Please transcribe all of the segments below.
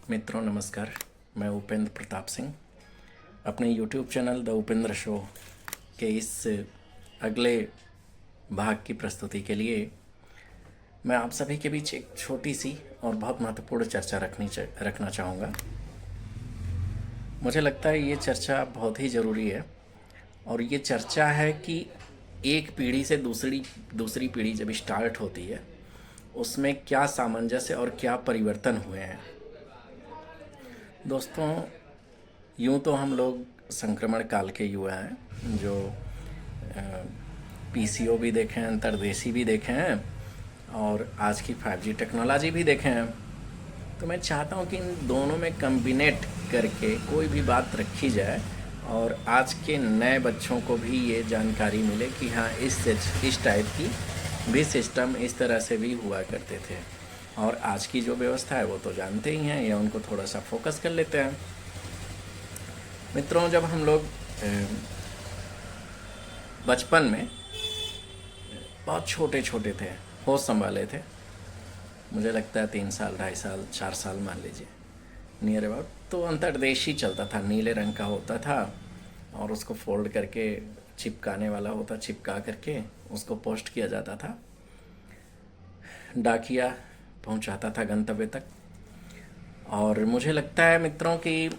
मित्रों नमस्कार। मैं उपेंद्र प्रताप सिंह अपने YouTube channel the Upendra show के इस अगले भाग की प्रस्तुति के लिए मैं आप सभी के बीच एक छोटी सी और बहुत महत्वपूर्ण चर्चा रखना चाहूँगा। मुझे लगता है ये चर्चा बहुत ही ज़रूरी है और ये चर्चा है कि एक पीढ़ी से दूसरी पीढ़ी जब स्टार्ट होती है उसमें क्या सामंजस्य और क्या परिवर्तन हुए हैं। दोस्तों, यूँ तो हम लोग संक्रमण काल के युवा हैं जो पीसीओ भी देखे हैं, अंतर्देशी भी देखे हैं और आज की 5G टेक्नोलॉजी भी देखे हैं। तो मैं चाहता हूँ कि इन दोनों में कम्बिनेट करके कोई भी बात रखी जाए और आज के नए बच्चों को भी ये जानकारी मिले कि हाँ, इस टाइप की भी सिस्टम इस तरह से भी हुआ करते थे। और आज की जो व्यवस्था है वो तो जानते ही हैं, या उनको थोड़ा सा फोकस कर लेते हैं। मित्रों, जब हम लोग बचपन में बहुत छोटे छोटे थे, होश संभाले थे, मुझे लगता है 3 साल, 2.5 साल, 4 साल मान लीजिए, नियर अबाउट, तो अंतर्देशी चलता था, नीले रंग का होता था और उसको फोल्ड करके चिपकाने वाला होता, चिपका करके उसको पोस्ट किया जाता था, डाकिया पहुंचाता था गंतव्य तक। और मुझे लगता है मित्रों कि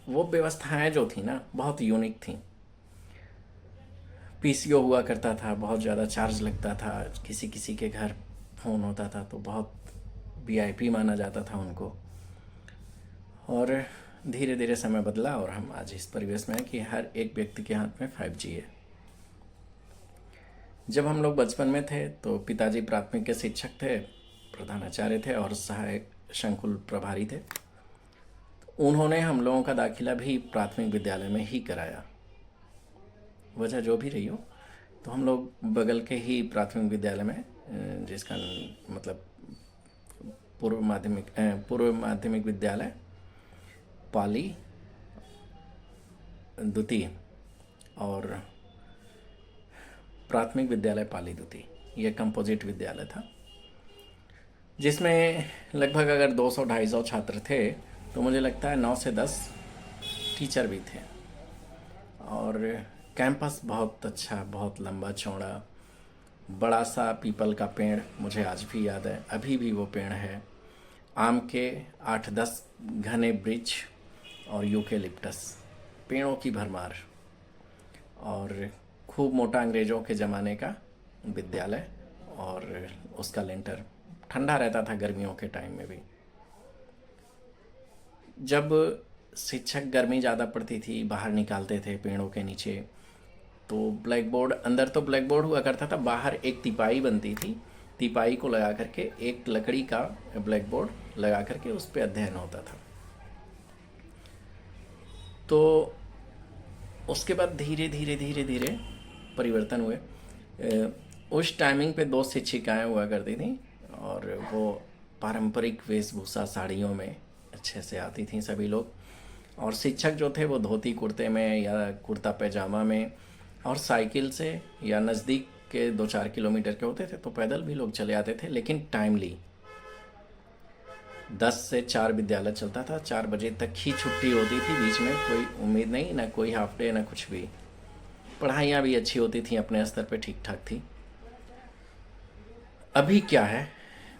वो व्यवस्थाएं जो थी ना, बहुत यूनिक थी। पीसीओ हुआ करता था, बहुत ज़्यादा चार्ज लगता था, किसी किसी के घर फ़ोन होता था तो बहुत वीआईपी माना जाता था उनको। और धीरे धीरे समय बदला और हम आज इस परिवेश में हैं कि हर एक व्यक्ति के हाथ में 5G है। जब हम लोग बचपन में थे तो पिताजी प्राथमिक के शिक्षक थे, प्रधानाचार्य थे और सहायक संकुल प्रभारी थे। उन्होंने हम लोगों का दाखिला भी प्राथमिक विद्यालय में ही कराया, वजह जो भी रही हो। तो हम लोग बगल के ही प्राथमिक विद्यालय में, जिसका मतलब पूर्व माध्यमिक विद्यालय पाली द्वितीय और प्राथमिक विद्यालय पाली द्वितीय, ये कंपोजिट विद्यालय था, जिसमें लगभग अगर 200-250 छात्र थे तो मुझे लगता है 9 से 10 टीचर भी थे। और कैंपस बहुत अच्छा, बहुत लंबा चौड़ा, बड़ा सा पीपल का पेड़ मुझे आज भी याद है, अभी भी वो पेड़ है। आम के 8-10 घने वृक्ष और यूकेलिप्टस, पेड़ों की भरमार। और खूब मोटा अंग्रेज़ों के ज़माने का विद्यालय और उसका लेंटर ठंडा रहता था गर्मियों के टाइम में भी। जब शिक्षक गर्मी ज़्यादा पड़ती थी, बाहर निकालते थे पेड़ों के नीचे, तो ब्लैक बोर्ड, अंदर तो ब्लैक बोर्ड हुआ करता था, बाहर एक तिपाई बनती थी, तिपाई को लगा करके एक लकड़ी का ब्लैक बोर्ड लगा करके उस पर अध्ययन होता था। तो उसके बाद धीरे धीरे धीरे धीरे परिवर्तन हुए। उस टाइमिंग पे 2 शिक्षिकाएँ हुआ करती थी और वो पारंपरिक वेशभूषा साड़ियों में अच्छे से आती थीं सभी लोग, और शिक्षक जो थे वो धोती कुर्ते में या कुर्ता पैजामा में, और साइकिल से या नज़दीक के 2-4 किलोमीटर के होते थे तो पैदल भी लोग चले आते थे, लेकिन टाइमली 10 से 4 विद्यालय चलता था, 4 बजे तक ही छुट्टी होती थी, बीच में कोई उम्मीद नहीं, ना कोई हाफ डे, ना कुछ भी। पढ़ाइयाँ भी अच्छी होती थी, अपने स्तर पे ठीक ठाक थी। अभी क्या है,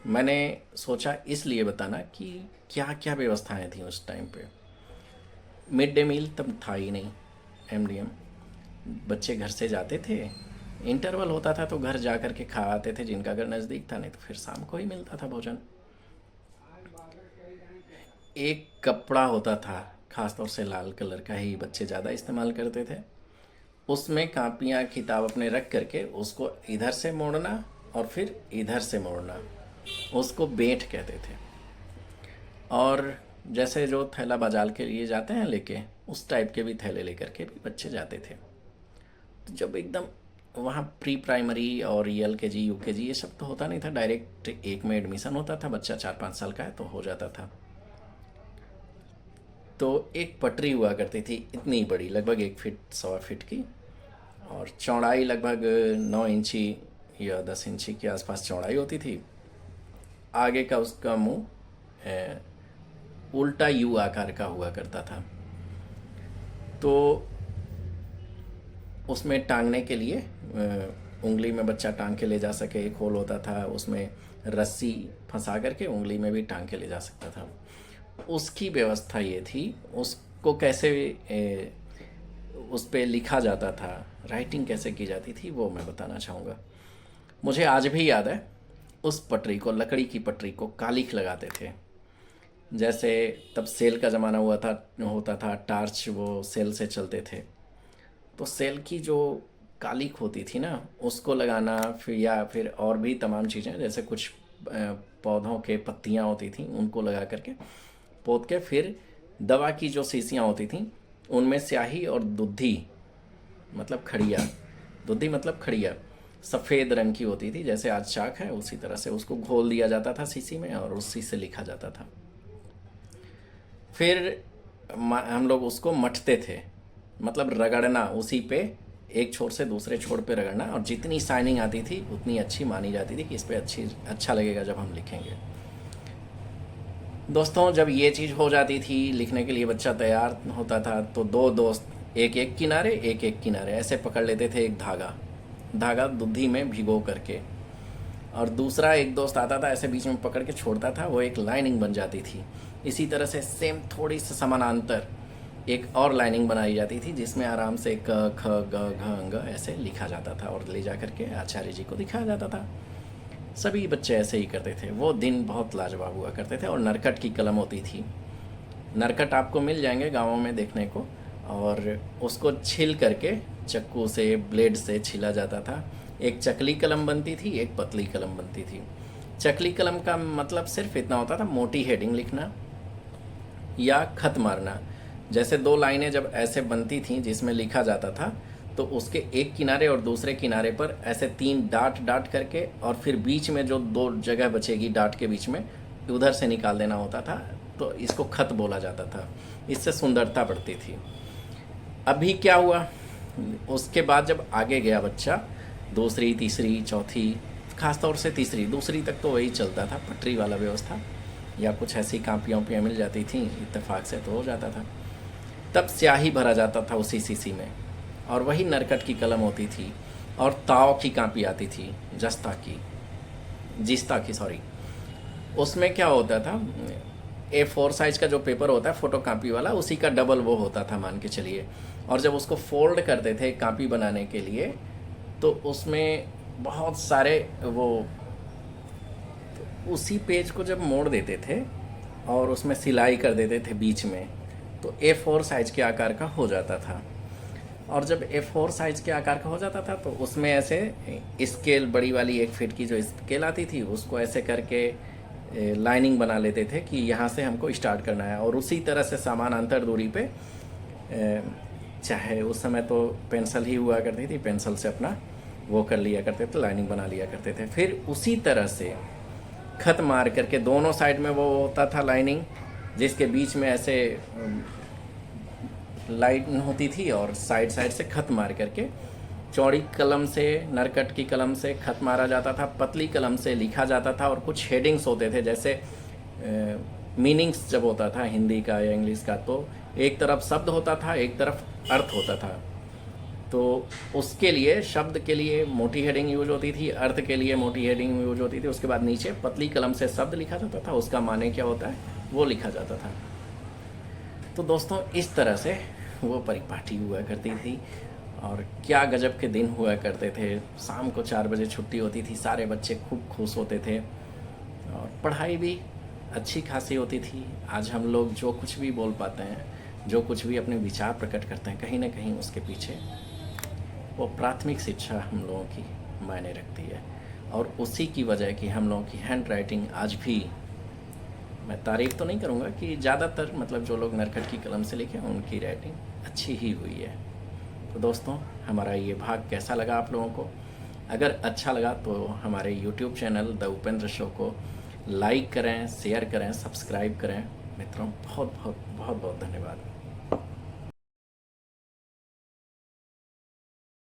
मैंने सोचा इसलिए बताना कि क्या क्या व्यवस्थाएं थी उस टाइम पे। मिड डे मील तब था ही नहीं, एमडीएम, बच्चे घर से जाते थे, इंटरवल होता था तो घर जा कर के खा आते थे, जिनका घर नज़दीक था, नहीं तो फिर शाम को ही मिलता था भोजन। एक कपड़ा होता था, ख़ासतौर से लाल कलर का ही बच्चे ज़्यादा इस्तेमाल करते थे, उसमें कापियाँ किताब अपने रख करके उसको इधर से मोड़ना और फिर इधर से मोड़ना, उसको बेंट कहते थे। और जैसे जो थैला बाजार के लिए जाते हैं लेके, उस टाइप के भी थैले लेकर के भी बच्चे जाते थे। तो जब एकदम वहाँ प्री प्राइमरी और LKG UKG ये सब तो होता नहीं था, डायरेक्ट एक में एडमिशन होता था, बच्चा 4-5 साल का है तो हो जाता था। तो एक पटरी हुआ करती थी इतनी बड़ी, लगभग 1 फीट 1.25 फीट की, और चौड़ाई लगभग 9 इंची या 10 इंची के आसपास चौड़ाई होती थी। आगे का उसका मुंह उल्टा यू आकार का हुआ करता था। तो उसमें टांगने के लिए उंगली में बच्चा टांग के ले जा सके एक होल होता था, उसमें रस्सी फंसा करके उंगली में भी टांग के ले जा सकता था। उसकी व्यवस्था ये थी, उसको कैसे उस पे लिखा जाता था, राइटिंग कैसे की जाती थी, वो मैं बताना चाहूँगा। मुझे आज भी याद है, उस पटरी को, लकड़ी की पटरी को कालिख लगाते थे। जैसे तब सेल का ज़माना होता था, टार्च वो सेल से चलते थे, तो सेल की जो कालिख होती थी ना, उसको लगाना, फिर या फिर और भी तमाम चीज़ें, जैसे कुछ पौधों के पत्तियाँ होती थी, उनको लगा करके पोत के, फिर दवा की जो शीशियाँ होती थी उनमें स्याही और दुधी मतलब खड़िया, दुधी मतलब खड़िया सफ़ेद रंग की होती थी, जैसे आज चाक है उसी तरह से उसको घोल दिया जाता था शीशी में और उसी से लिखा जाता था। फिर हम लोग उसको मठते थे, मतलब रगड़ना, उसी पे एक छोर से दूसरे छोर पे रगड़ना, और जितनी शाइनिंग आती थी उतनी अच्छी मानी जाती थी कि इस पे अच्छा लगेगा जब हम लिखेंगे। दोस्तों, जब ये चीज़ हो जाती थी, लिखने के लिए बच्चा तैयार होता था, तो दो दोस्त एक एक किनारे ऐसे पकड़ लेते थे, एक धागा दुधी में भिगो करके, और दूसरा एक दोस्त आता था, ऐसे बीच में पकड़ के छोड़ता था, वो एक लाइनिंग बन जाती थी। इसी तरह से सेम थोड़ी सी समानांतर एक और लाइनिंग बनाई जाती थी, जिसमें आराम से क ख ग घ ङ ऐसे लिखा जाता था और ले जा करके आचार्य जी को दिखाया जाता था। सभी बच्चे ऐसे ही करते थे। वो दिन बहुत लाजवाब हुआ करते थे। और नरकट की कलम होती थी। नरकट आपको मिल जाएंगे गाँवों में देखने को, और उसको छिल करके चक्कू से, ब्लेड से छिला जाता था। एक चकली कलम बनती थी, एक पतली कलम बनती थी। चकली कलम का मतलब सिर्फ इतना होता था, मोटी हेडिंग लिखना या खत मारना। जैसे दो लाइनें जब ऐसे बनती थीं जिसमें लिखा जाता था, तो उसके एक किनारे और दूसरे किनारे पर ऐसे 3 डाट करके, और फिर बीच में जो 2 जगह बचेगी डाट के बीच में, उधर से निकाल देना होता था। तो इसको खत बोला जाता था। इससे सुंदरता बढ़ती थी। अभी क्या हुआ, उसके बाद जब आगे गया बच्चा, दूसरी, तीसरी, चौथी, खासतौर से तीसरी, दूसरी तक तो वही चलता था, पटरी वाला व्यवस्था, या कुछ ऐसी कापियाँ मिल जाती थी इत्तेफाक से तो हो जाता था। तब स्याही भरा जाता था उसी शीशी में, और वही नरकट की कलम होती थी। और ताव की कापी आती थी, जिस्ता की सॉरी। उसमें क्या होता था, A4 साइज़ का जो पेपर होता है फ़ोटो कापी वाला, उसी का डबल वो होता था मान के चलिए। और जब उसको फोल्ड करते थे कापी बनाने के लिए, तो उसमें बहुत सारे वो, तो उसी पेज को जब मोड़ देते थे और उसमें सिलाई कर देते थे बीच में, तो A4 साइज़ के आकार का हो जाता था। और जब A4 साइज़ के आकार का हो जाता था, तो उसमें ऐसे स्केल, बड़ी वाली 1 फीट की जो स्केल आती थी, उसको ऐसे करके लाइनिंग बना लेते थे कि यहाँ से हमको स्टार्ट करना है। और उसी तरह से समानांतर दूरी पे, चाहे उस समय तो पेंसिल ही हुआ करती थी, पेंसिल से अपना वो कर लिया करते थे, लाइनिंग बना लिया करते थे। फिर उसी तरह से खत मार करके दोनों साइड में वो होता था लाइनिंग, जिसके बीच में ऐसे लाइन होती थी, और साइड से खत मार करके चौड़ी कलम से, नरकट की कलम से खत मारा जाता था, पतली कलम से लिखा जाता था। और कुछ हेडिंग्स होते थे, जैसे मीनिंग्स जब होता था हिंदी का या इंग्लिश का, तो एक तरफ शब्द होता था, एक तरफ अर्थ होता था। तो उसके लिए, शब्द के लिए मोटी हेडिंग यूज होती थी, अर्थ के लिए मोटी हेडिंग यूज होती थी। उसके बाद नीचे पतली कलम से शब्द लिखा जाता था, उसका माने क्या होता है वो लिखा जाता था। तो दोस्तों, इस तरह से वो परिपाटी हुआ करती थी। और क्या गजब के दिन हुआ करते थे। शाम को 4 बजे छुट्टी होती थी, सारे बच्चे खूब खुश होते थे, और पढ़ाई भी अच्छी खासी होती थी। आज हम लोग जो कुछ भी बोल पाते हैं, जो कुछ भी अपने विचार प्रकट करते हैं, कहीं ना कहीं उसके पीछे वो प्राथमिक शिक्षा हम लोगों की मायने रखती है। और उसी की वजह कि हम लोगों की हैंड राइटिंग आज भी, मैं तारीफ़ तो नहीं करूँगा कि ज़्यादातर, मतलब जो लोग नरकट की कलम से लिखे उनकी राइटिंग अच्छी ही हुई है। तो दोस्तों, हमारा ये भाग कैसा लगा आप लोगों को? अगर अच्छा लगा तो हमारे YouTube channel the Upendra show को लाइक करें, शेयर करें, सब्सक्राइब करें। मित्रों, बहुत बहुत बहुत बहुत धन्यवाद।